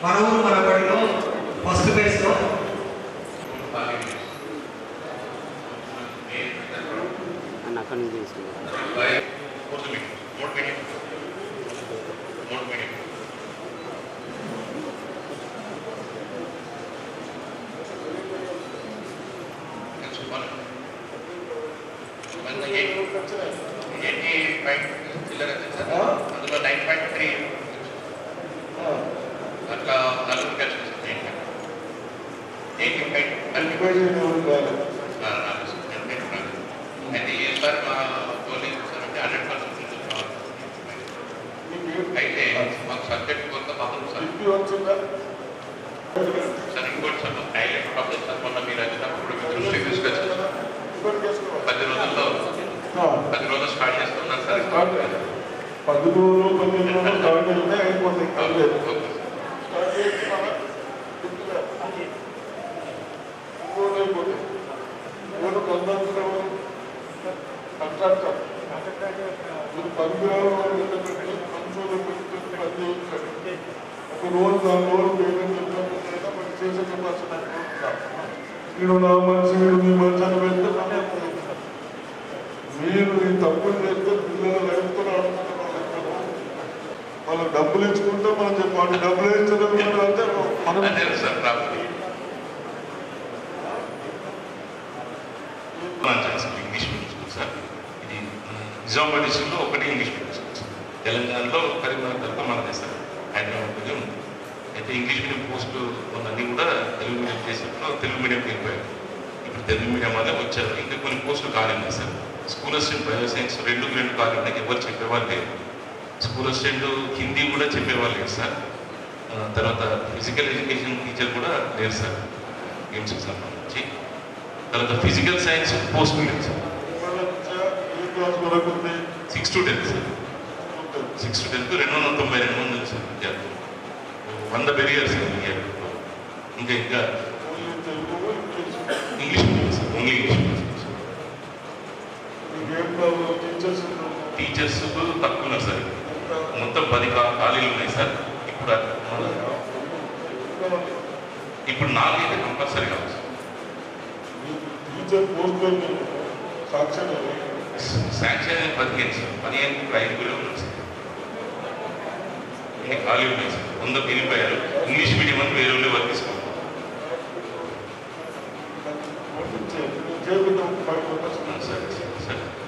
మన ఊరు మన బడిలో ఫస్ట్ బేస్లో అక్కడి నుంచి తీసుకున్నాను. అందులో 9.3 అట్లా నలుగురు కలిసి అయితే ఈసారి మా పోలింగ్ అంటే 100% అయితే మాకు సబ్జెక్ట్ కొంత పదం సార్ ఇంకోటి సార్ హైలైట్ ప్రాబ్లం సార్ మొన్న మీరు వచ్చినప్పుడు మీ దృష్టికి తీసుకొచ్చారు 10 రోజులు స్టార్ట్ చేస్తున్నాను సార్ 10 రోజులు 15 రోజులు స్టార్ట్ చేస్తే అయిపోతుంది. కాంట్రాక్టర్ మీరు 10 రోజులు ఒక రోజు 4 రోజులు పేమెంట్ చెప్పినట్టు మనకి చేసే కెపాసిటీ మీరు నా మనిషి మీరు మీ మనిషి అని పెడితే మీరు ఈ తప్పులు చేస్తే పిల్లలు నడుపుతున్నారు. వాళ్ళు డబ్బులు ఇచ్చుకుంటే మనం చెప్పాలి డబ్బులు ఇచ్చడం అంటే ఇంగ్లీష్ మీడియం స్కూల్ సార్. ఇది నిజామాబాద్ డిస్ట్రిక్ట్లో ఒకటి ఇంగ్లీష్ మీడియం స్కూల్ సార్. తెలంగాణలో కరీంనగర్ తర్వాత మనదే సార్, హైదరాబాద్లోనే ఉంది. అయితే ఇంగ్లీష్ మీడియం పోస్టు అన్నీ కూడా తెలుగు మీడియం చేసినప్పుడు తెలుగు మీడియంకి వెళ్ళిపోయారు. ఇప్పుడు తెలుగు మీడియం వల్ల వచ్చారు. ఇంకా కొన్ని పోస్టులు ఖాళీ ఉన్నాయి sir. School assistant bio science 2 ఖాళీ ఉన్నాయి. ఎవరు చెప్పేవాళ్ళు లేరు. స్కూల్ అసిస్టెంట్ హిందీ కూడా చెప్పేవాళ్ళు లేరు సార్. తర్వాత ఫిజికల్ ఎడ్యుకేషన్ టీచర్ కూడా లేరు సార్ గేమ్స్కి సంబంధించి. తర్వాత ఫిజికల్ సైన్స్ పోస్ట్ లేదు సార్. 6 to 10 sir. 6 to 10 292 మంది ఉంది సార్ విద్యార్థులు. 100 పెరిగారు సార్ ఇయర్. ఇంకా English medium sir, only English medium teachers తక్కువ ఉన్నారు సార్. మొత్తం 10 ఖాళీలు ఉన్నాయి సార్. ఇప్పుడు 4 అయితే కంపల్సరీ కావాలి సార్. Sanction 15 sir. 15 ఇప్పుడు 5 ఉన్నారు సార్. ఇంకా ఖాళీ ఉన్నాయి సార్. 100 పెరిగిపోయారు. ఇంగ్లీష్ మీడియం అని వేరే వాళ్ళు వర్క్ తీసుకోవాలి సార్.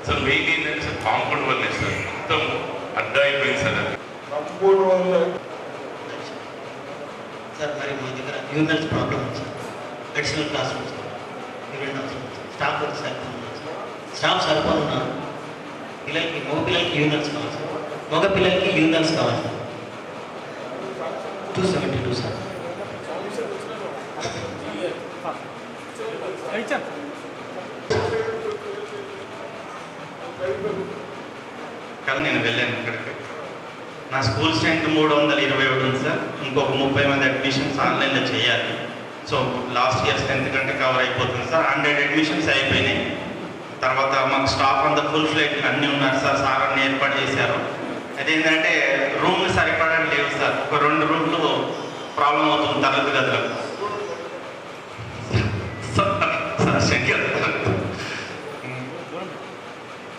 సార్ మెయిన్ ఏంటంటే సార్ కాంపౌండ్ వల్లే సార్ మొత్తం అడ్డా అయిపోయింది సార్. అది సార్ మరి మా దగ్గర హ్యూమన్స్ ప్రాబ్లం ఉంది sir. Additional class room sir, event అవసరం సార్. స్టాఫ్ వర్క్ సరిపోతున్నారు సార్. స్టాఫ్ సరిపోతున్నారు. పిల్లలకి మగ పిల్లలకి యూనిట్స్ కావాలి సార్, మగ పిల్లలకి యూనిట్స్ కావాలి సార్. 272 సార్. కానీ నేను వెళ్ళాను ఇక్కడికి. నా స్కూల్ స్ట్రెంత్ 321 ఉంది సార్. ఇంకొక 30 మంది అడ్మిషన్స్ ఆన్లైన్లో చేయాలి. సో లాస్ట్ ఇయర్ స్ట్రెంత్ కంటే కవర్ అయిపోతుంది సార్. 100 అడ్మిషన్స్ అయిపోయినాయి. తర్వాత మాకు స్టాఫ్ అంతా ఫుల్ ఫ్లైట్ అన్నీ ఉన్నారు సార్. సార్ అన్ని ఏర్పాటు చేశారు. అదేంటంటే రూమ్లు సరిపడడం లేవు సార్. ఒక 2 రూమ్లు ప్రాబ్లం అవుతుంది తరగతి గదిలో సార్.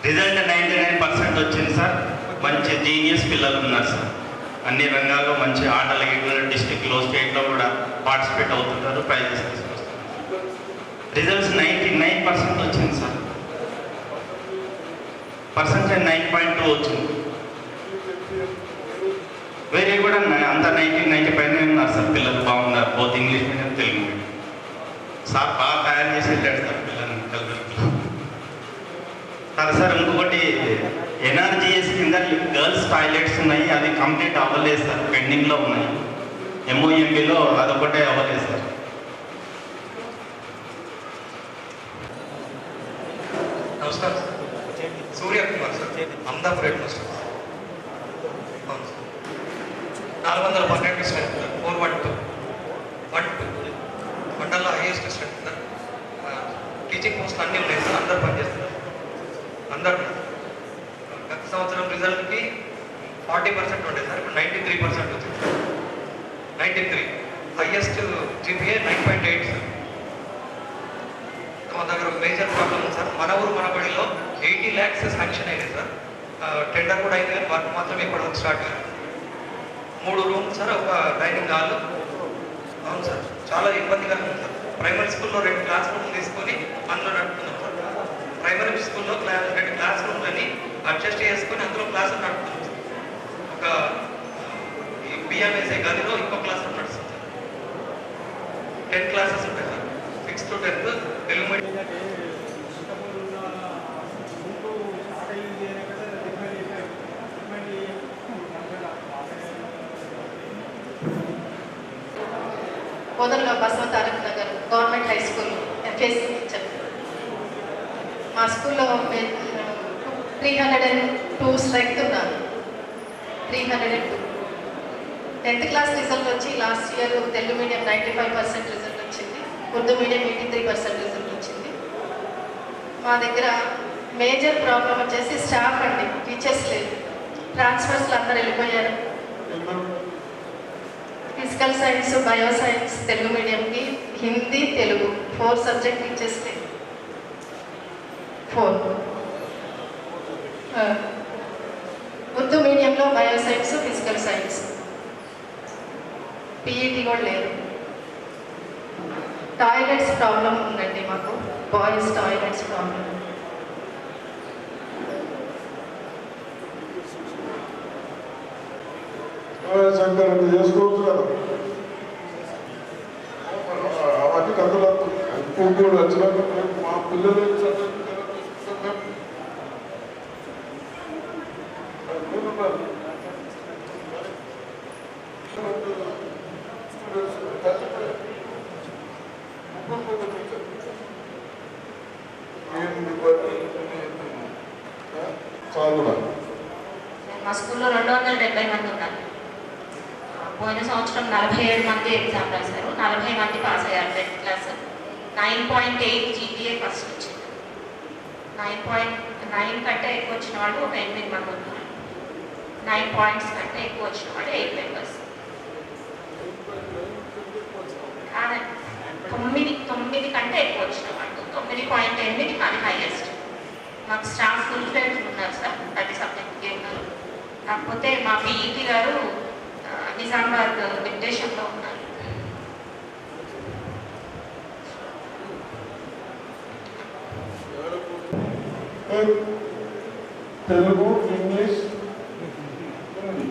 రిజల్ట్ 99% వచ్చింది సార్. మంచి జీనియస్ పిల్లలు ఉన్నారు సార్. అన్ని రంగాల్లో మంచి ఆటలకి డిస్ట్రిక్ట్లో స్టేట్లో కూడా పార్టిసిపేట్ అవుతుంటారు, ప్రైజెస్ తీసుకొస్తారు. రిజల్ట్స్ 99% వచ్చింది సార్. పర్సెంటేజ్ 9.2 వచ్చింది. వేరే కూడా అంతా 90 పైన ఉన్నారు సార్. పిల్లలు బాగున్నారు, both English medium Telugu medium. Sir బాగా తయారు చేసి వెళ్ళాడు సార్ పిల్లల్ని కలిపి. కాదు సార్, ఇంకొకటి ఎన్ఆర్జీఎస్ కింద గర్ల్స్ టాయిలెట్స్ ఉన్నాయి. అది కంప్లీట్ అవ్వలేదు సార్, పెండింగ్లో ఉన్నాయి. ఎంఓఎంబీలో అదొకటే అవ్వలేదు సార్. నమస్కారం sir. Suryakumar sir, Amadapur head master. 412 strength 412 మండల్లో హైయెస్ట్ స్ట్రెంత్ సార్. టీచింగ్ పోస్టులు అన్నీ ఉన్నాయి సార్. అందరూ పనిచేస్తున్నారు. అందరూ గత సంవత్సరం రిజల్ట్కి 40% ఉండే సార్. ఇప్పుడు 93% వచ్చింది. 93. Highest GPA 9.8 sir. మా దగ్గర మేజర్ ప్రాబ్లం ఉంది సార్. మన ఊరు మన బడిలో 80 lakhs శాంక్షన్ అయింది సార్. టెండర్ కూడా అయింది కానీ వర్క్ మాత్రం ఇప్పటివరకు స్టార్ట్ కాదు. 3 రూమ్స్ సార్, ఒక డైనింగ్ హాల్. అవును సార్, చాలా ఇబ్బందిగా ఉంది సార్. ప్రైమరీ స్కూల్లో 2 క్లాస్ రూమ్ తీసుకొని అందులో నడుపుతున్నాం సార్. ప్రైమరీ స్కూల్లో 2 క్లాస్ రూమ్లని అడ్జస్ట్ చేసుకొని అందులో క్లాసులు నడుపుతున్నాం సార్. ఒక బిఎంఎస్ఐ గదిలో ఇంకో క్లాస్ రూమ్ నడుస్తుంది సార్. 10 క్లాసెస్ ఉంటాయి సార్. 6 to 10 Telugu medium. పొదల్లో Basava Tarak Nagar government high school MPSC teacher. మా స్కూల్లో 302 స్ట్రెంగ్త్ ఉన్నారు. 302. 10th క్లాస్ రిజల్ట్ వచ్చి last year Telugu medium 95% result వచ్చింది, ఉర్దూ మీడియం 83% రిజల్ట్ వచ్చింది. మా దగ్గర మేజర్ ప్రాబ్లం వచ్చేసి స్టాఫ్ అండి, టీచర్స్ లేదు. ట్రాన్స్ఫర్స్లో అందరు వెళ్ళిపోయారు. Physical science, bio science Telugu మీడియంకి, హిందీ తెలుగు 4 సబ్జెక్ట్ టీచర్స్ లేదు. 4. ఉర్దూ మీడియంలో bio science, physical science, PET కూడా లేదు. టాయిలెట్స్ ప్రాబ్లం ఉందండి మాకు, బాయ్స్ టాయిలెట్స్ ప్రాబ్లం. శంకర్ చేసుకోవచ్చు కదా, అవన్నీ కథలు ఇంకోటి వచ్చినాక మా పిల్లలు చాలు. మా స్కూల్లో 270 మంది ఉన్నారు. పోయిన సంవత్సరం 47 మంది ఎగ్జామ్ రాశారు, 40 మంది పాస్ అయ్యారు 10th క్లాస్. 9.8 జీపీఏ ఫస్ట్ వచ్చింది. 9.9 కంటే ఎక్కువ వచ్చిన వాళ్ళు ఒక 8 మంది ఉన్నారు. 9 పాయింట్స్ కంటే ఎక్కువ వచ్చిన వాళ్ళు 8 మెంబర్స్. అదే 9 కంటే ఎక్కువ వచ్చిన వాళ్ళు 9.8 అది హైయెస్ట్. మాకు స్టాఫ్ ఫుల్ ఫ్లెడ్జ్ ఉన్నారు సార్, ప్రతి సబ్జెక్ట్కి ఉన్నారు. కాకపోతే మా పీఈటీ గారు నిజామాబాద్ విద్దేశంలో ఉన్నారు. తెలుగు, इंग्लिश, हिंदी,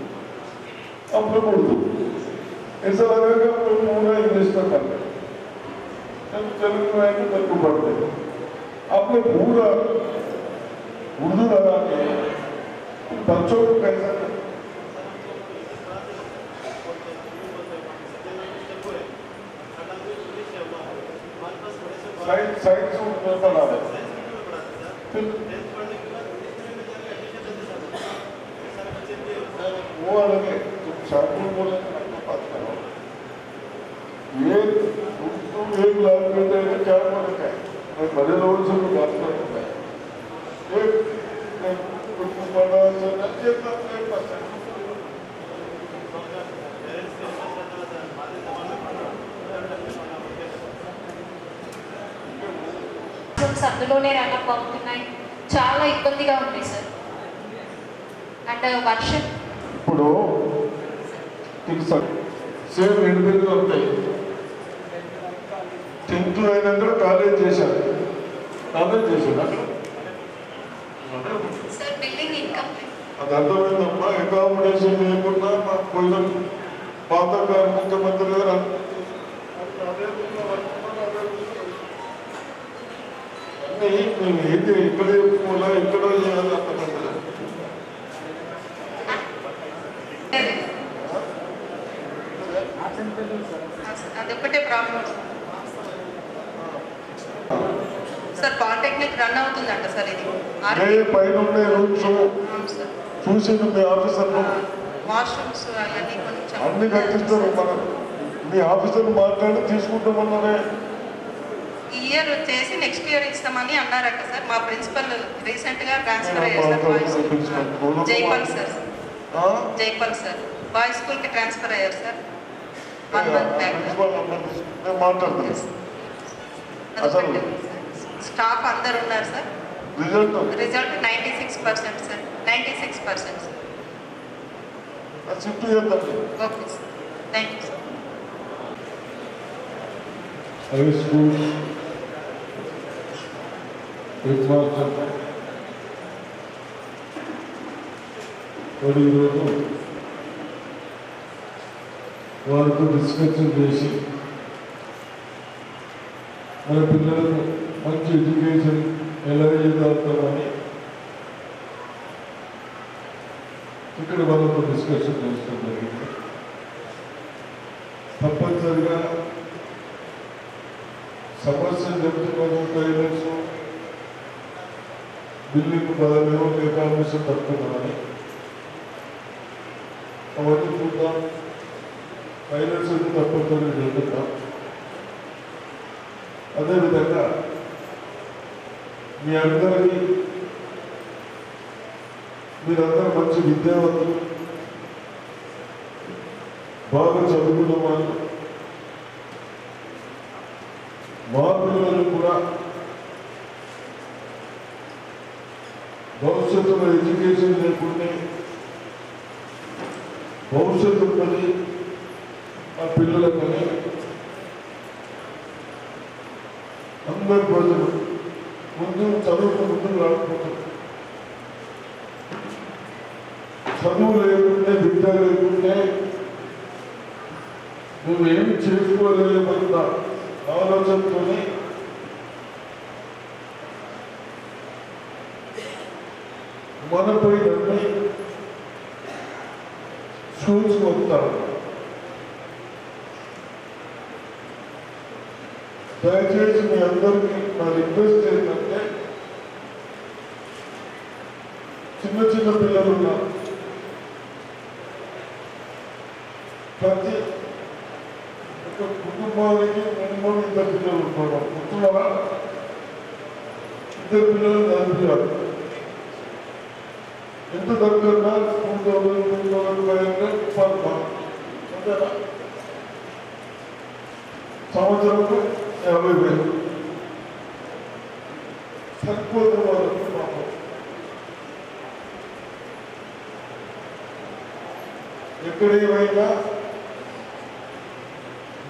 अब लोग उर्दू. ऐसा लगेगा पूरा इंग्लिश में पढ़ रहे, तेलुगु में आएंगे तेलुगु पढ़ते. आपने पूरा उर्दू लगा के बच्चों को कैसा साइंस में पढ़ा रहे. वो अलग है, तुम शार्टकट बोले तो बात करो. ये उर्दू एक लैंग्वेज है, क्या फर्क है? मैं बड़े लोगों से भी बात करता है. एक उर्दू पढ़ा तो नच्चे तो 1%. అందులోనే రన్అప్ అవుతున్నాయి, చాలా ఇబ్బందిగా ఉంది సార్. అండ్ వర్షం ఇప్పుడు సేమ్ ఇండివిజువల్ ఉంటాయి. 10th అయినాక కాలేజ్ చేశారు అక్కడ సార్ బిల్డింగ్ ఇన్కంప్లీట్. అది అర్థమైందమ్మా. అకామిడేషన్ లేకుండా మా పోయిన పాత ముఖ్యమంత్రి గారు అన్నీ మేము ఏంటి ఎక్కడ చెప్పుకోవాలా ఎక్కడ చేయాలి అర్థమైంది. అదొక్కటే ప్రాబ్లం సార్. పాలిటెక్నిక్ రన్ అవుతుందంట సార్. ఇది పైన ఉండే రూమ్స్ చూసి మీ ఆఫీసర్లు వాష్రూమ్స్ అవన్నీ కొంచెం అన్ని కట్టిస్తారు. మనం మీ ఆఫీసర్లు మాట్లాడి తీసుకుంటామన్నారే. ఈ ఇయర్ వచ్చేసి నెక్స్ట్ ఇయర్ ఇస్తామని అన్నారట సార్. మా ప్రిన్సిపల్ రీసెంట్గా ట్రాన్స్ఫర్ అయ్యారు sir. Jaipal sir, Jaipal sir boys స్కూల్కి ట్రాన్స్ఫర్ అయ్యారు sir. 1 month back. Principal number తీసుకుంటే మాట్లాడతాను. అసలు స్టాఫ్ అందరు ఉన్నారు sir. Result 96% sir. 96% sir. Shift చేద్దాం. Okay sir. Thank you sir. High school head master మరి ఈరోజు వారితో డిస్కషన్ చేసి మన పిల్లలకు మంచి ఎడ్యుకేషన్ ఎలా ఇవ్వగలుగుతామని ఇక్కడ వాళ్ళతో డిస్కషన్ చేస్తాం జరిగింది. తప్పనిసరిగా సమస్యలు చెప్తున్న పేరెంట్స్ బిల్డింగ్ బదలేమో రికార్మిషన్ తప్పుతున్నామని అవన్నీ చూద్దాం. ఫైనాన్స్ అయితే తప్పనిసరిగా జరుగుతాం. అదేవిధంగా మీ అందరికీ మీరందరూ మంచి విద్యావంతులు, బాగా చదువుకున్న వాళ్ళు, మా పిల్లలు కూడా భవిష్యత్తులో ఎడ్యుకేషన్ లేకుంటే భవిష్యత్తు పని ఆ పిల్లలకని అందరు ప్రజలు ముందు చదువుకు ముందుకు రాకపోతారు. చదువు లేకుంటే విద్య లేకుంటే నువ్వేమి చేసుకోలేమన్న ఆలోచనతోనే మనపై నమ్మి స్కూల్స్ వస్తారు. దయచేసి మీ అందరికీ నా రిక్వెస్ట్ ఏంటంటే చిన్న చిన్న పిల్లలు ఉన్నారు. ప్రతి ఒక కుటుంబానికి మినిమం 2 పిల్లలు ఉంటారు. గుర్తున్నారా? 2 పిల్లలు చదివారు. ఎంత దగ్గర 2,500 పర్ మంత్ అంతేనా? సంవత్సరంలో 50,000 సరిపోతే వాళ్ళకి పాపం. ఎక్కడేమైనా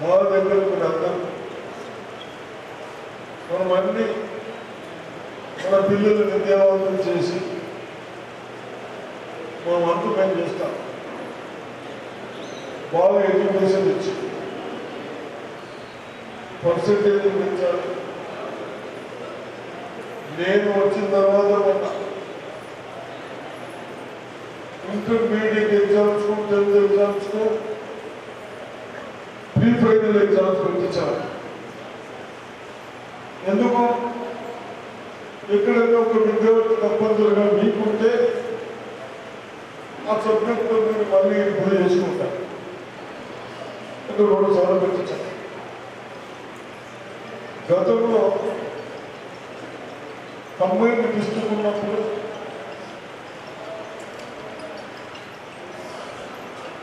మా దగ్గర మీరు అందరూ మనం అన్ని మన పిల్లలు విద్యావంతులు చేసి మా వంతు మేము చేస్తాం. బాగా ఎడ్యుకేషన్ ఇచ్చి పర్సెంటేజ్ పెంచాలి. నేను వచ్చిన తర్వాత మొన్న intermediate exams 10th exams pre final exams పెట్టించాలి. ఎందుకు? ఎక్కడైనా ఒక విద్యార్థి తప్పనిసరిగా మీకుంటే ఆ సబ్జెక్టులో మీరు మళ్ళీ ఇంప్రూవ్ చేసుకుంటారు. ఇక్కడ 2 సార్లు పెట్టించాలి. గతంలో కంబైన్డ్ డిస్ట్రిక్ట్ ఉన్నప్పుడు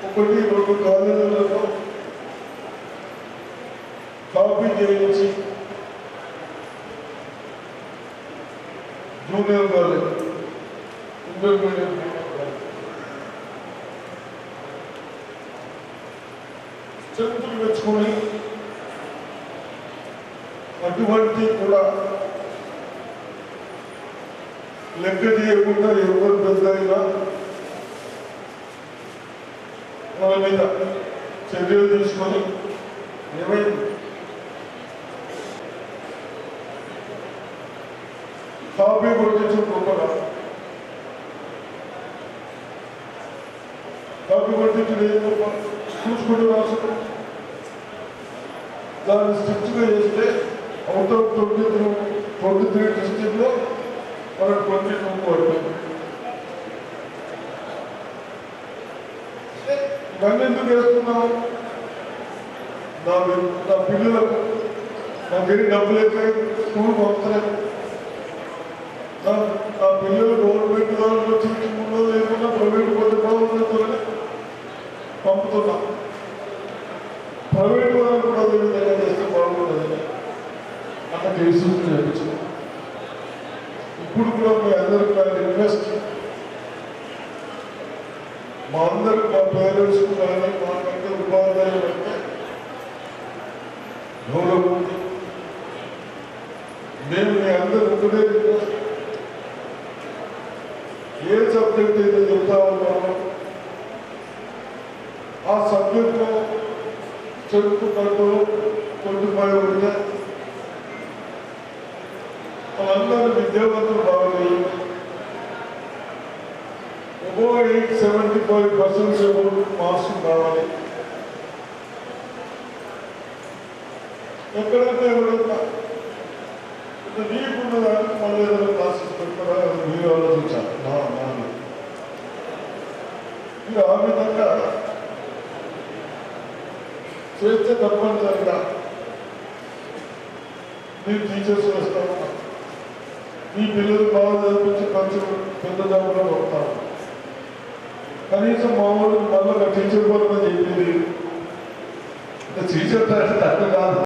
1-2 కాలేజీలలో కాపీ చేయించి జూనియర్ కాలేజ్, ఇంటర్మీడియట్ స్ట్రెంత్లు తెచ్చుకొని అటువంటి కూడా లెక్క చేయకుండా ఎవరు పెద్ద అయినా వాళ్ళ మీద చర్యలు తీసుకొని ఏమైంది కాపీ కొట్టించుకోకుండా కాపీ కొట్టించడం చూసుకుంటూ రాసుకు దాన్ని స్ట్రిక్ట్గా చేస్తే అవుట్ ఆఫ్ 23 డిస్ట్రిక్ట్లో మనకు 22 పడుతుంది. ఇవన్నీ ఎందుకు వేస్తున్నాం? నా పిల్లలకు నాకేం డబ్బులు ఎక్కడ స్కూల్ పంపుతలేదు. నా పిల్లలు గవర్నమెంట్ దాంట్లో తీసుకుందో లేకుండా ప్రైవేట్ కొద్ది బాగుంటుందని పంపుతున్నా. మా అందరికి మా పేరెంట్స్కు కానీ మాకంటే ఉపాధ్యాయులు అంటే గౌరవం ఉంది. మేము మీ అందరూ ఒకటే ఏ సబ్జెక్ట్ అయితే చెప్తా ఉన్నామో ఆ సబ్జెక్ట్లో చెప్పుకుంటూ కొట్టుపోయి ఉంటే వాళ్ళందరూ విద్యావంతులు బాగలేదు. 875% మార్క్స్ కావాలి. ఎక్కడైతే ఎవరైనా నీకున్న దానికి మళ్ళీ ఏదైనా క్లాసెస్ పెట్టుకున్నా మీరు ఆలోచించాలి. మీరు ఆ విధంగా చేస్తే తప్పనిసరిగా మీరు టీచర్స్ వేస్తాము. మీ పిల్లలు బాగా చదివించి కొంచెం పెద్ద జాబులో వస్తారు. కనీసం మామూలు మళ్ళీ టీచర్ కూడా చెప్పింది టీచర్ కాదు.